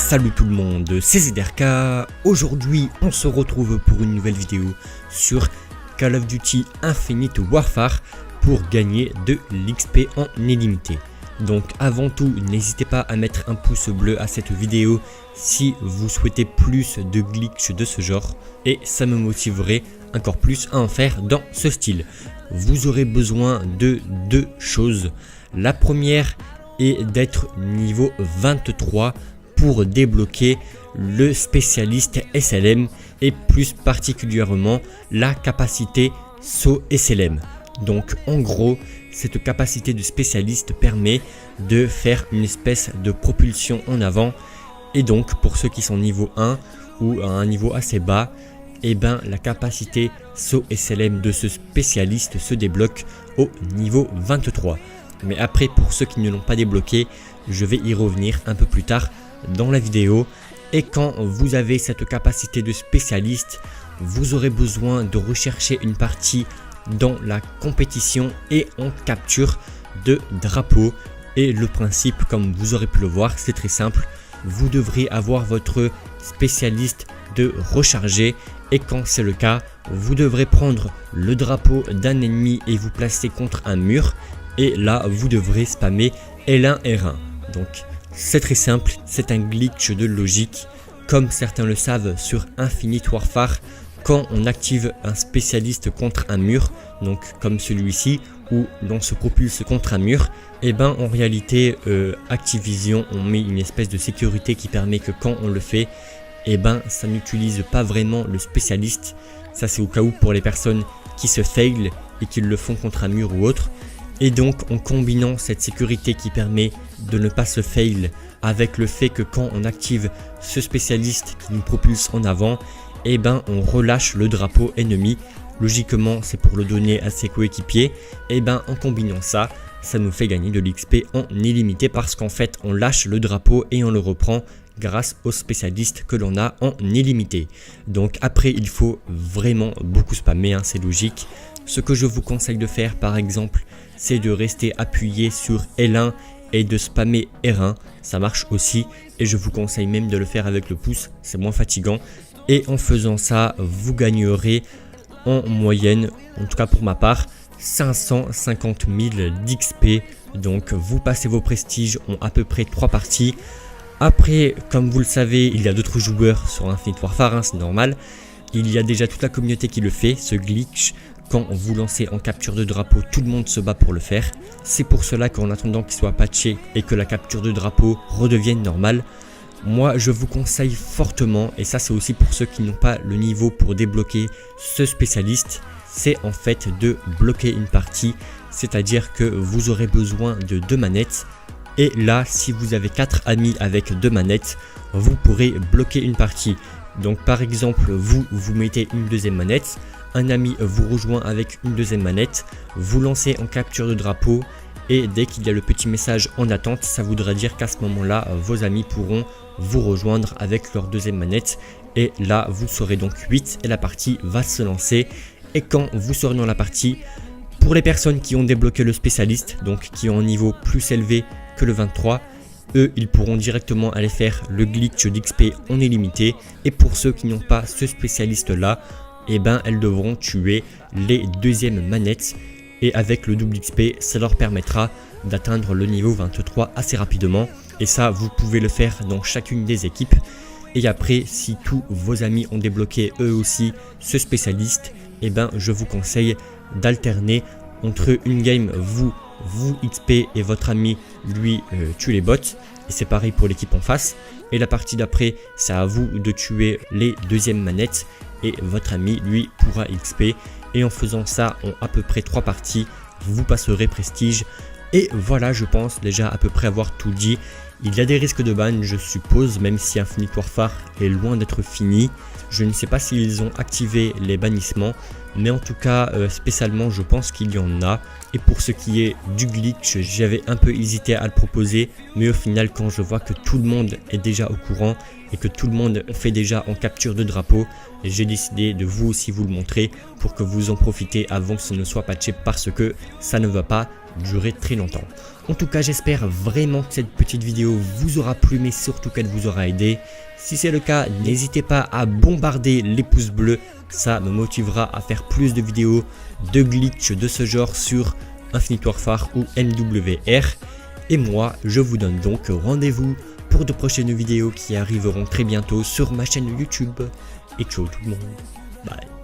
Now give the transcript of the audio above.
Salut tout le monde, c'est ZRK. Aujourd'hui on se retrouve pour une nouvelle vidéo sur Call of Duty Infinite Warfare pour gagner de l'XP en illimité. Donc avant tout, n'hésitez pas à mettre un pouce bleu à cette vidéo si vous souhaitez plus de glitch de ce genre, et ça me motiverait encore plus à en faire dans ce style. Vous aurez besoin de deux choses. La première est d'être niveau 23 pour débloquer le spécialiste SLM et plus particulièrement la capacité saut SLM. Donc en gros, cette capacité de spécialiste permet de faire une espèce de propulsion en avant, et donc pour ceux qui sont niveau 1 ou à un niveau assez bas, et la capacité saut SLM de ce spécialiste se débloque au niveau 23. Mais après, pour ceux qui ne l'ont pas débloqué, je vais y revenir un peu plus tard dans la vidéo. Et quand vous avez cette capacité de spécialiste, vous aurez besoin de rechercher une partie dans la compétition et en capture de drapeau. Et le principe, comme vous aurez pu le voir, c'est très simple. Vous devrez avoir votre spécialiste de recharger, et quand c'est le cas, vous devrez prendre le drapeau d'un ennemi et vous placer contre un mur, et là vous devrez spammer L1 R1. Donc c'est très simple, c'est un glitch de logique. Comme certains le savent, sur Infinite Warfare, quand on active un spécialiste contre un mur, donc comme celui-ci, où l'on se propulse contre un mur, en réalité Activision ont mis une espèce de sécurité qui permet que quand on le fait, ça n'utilise pas vraiment le spécialiste. Ça c'est au cas où pour les personnes qui se fail et qui le font contre un mur ou autre. Et donc en combinant cette sécurité qui permet de ne pas se fail avec le fait que quand on active ce spécialiste qui nous propulse en avant, on relâche le drapeau ennemi. Logiquement c'est pour le donner à ses coéquipiers. En combinant ça, ça nous fait gagner de l'XP en illimité, parce qu'en fait on lâche le drapeau et on le reprend grâce au spécialiste que l'on a en illimité. Donc après il faut vraiment beaucoup spammer, c'est logique. Ce que je vous conseille de faire par exemple, c'est de rester appuyé sur L1 et de spammer R1, ça marche aussi, et je vous conseille même de le faire avec le pouce, c'est moins fatigant. Et en faisant ça, vous gagnerez en moyenne, en tout cas pour ma part, 550 000 d'XP. Donc vous passez vos prestiges en à peu près 3 parties. Après, comme vous le savez, il y a d'autres joueurs sur Infinite Warfare, c'est normal. Il y a déjà toute la communauté qui le fait, ce glitch. Quand vous lancez en capture de drapeau, tout le monde se bat pour le faire. C'est pour cela qu'en attendant qu'il soit patché et que la capture de drapeau redevienne normale, moi je vous conseille fortement, et ça c'est aussi pour ceux qui n'ont pas le niveau pour débloquer ce spécialiste, c'est en fait de bloquer une partie. C'est-à-dire que vous aurez besoin de 2 manettes. Et là, si vous avez 4 amis avec 2 manettes, vous pourrez bloquer une partie. Donc par exemple, vous mettez une deuxième manette, un ami vous rejoint avec une deuxième manette, vous lancez en capture de drapeau, et dès qu'il y a le petit message en attente, ça voudra dire qu'à ce moment-là, vos amis pourront vous rejoindre avec leur deuxième manette. Et là, vous serez donc 8 et la partie va se lancer. Et quand vous serez dans la partie, pour les personnes qui ont débloqué le spécialiste, donc qui ont un niveau plus élevé que le 23, eux ils pourront directement aller faire le glitch d'XP en illimité. Et pour ceux qui n'ont pas ce spécialiste là, elles devront tuer les deuxièmes manettes, et avec le double XP ça leur permettra d'atteindre le niveau 23 assez rapidement. Et ça vous pouvez le faire dans chacune des équipes. Et après, si tous vos amis ont débloqué eux aussi ce spécialiste, je vous conseille d'alterner entre une game vous XP et votre ami lui tue les bots, et c'est pareil pour l'équipe en face. Et la partie d'après, c'est à vous de tuer les deuxièmes manettes et votre ami lui pourra XP. Et en faisant ça en à peu près 3 parties, vous passerez prestige. Et voilà, je pense déjà à peu près avoir tout dit. Il y a des risques de ban, je suppose, même si Infinite Warfare est loin d'être fini. Je ne sais pas s'ils ont activé les bannissements, mais en tout cas spécialement je pense qu'il y en a. Et pour ce qui est du glitch, j'avais un peu hésité à le proposer, mais au final quand je vois que tout le monde est déjà au courant, et que tout le monde fait déjà en capture de drapeau, j'ai décidé de vous aussi vous le montrer pour que vous en profitez avant que ce ne soit patché parce que ça ne va pas durer très longtemps. En tout cas, j'espère vraiment que cette petite vidéo vous aura plu, mais surtout qu'elle vous aura aidé. Si c'est le cas, n'hésitez pas à bombarder les pouces bleus, ça me motivera à faire plus de vidéos de glitch de ce genre sur Infinite Warfare ou MWR. Et moi, je vous donne donc rendez-vous pour de prochaines vidéos qui arriveront très bientôt sur ma chaîne YouTube. Et ciao tout le monde, bye.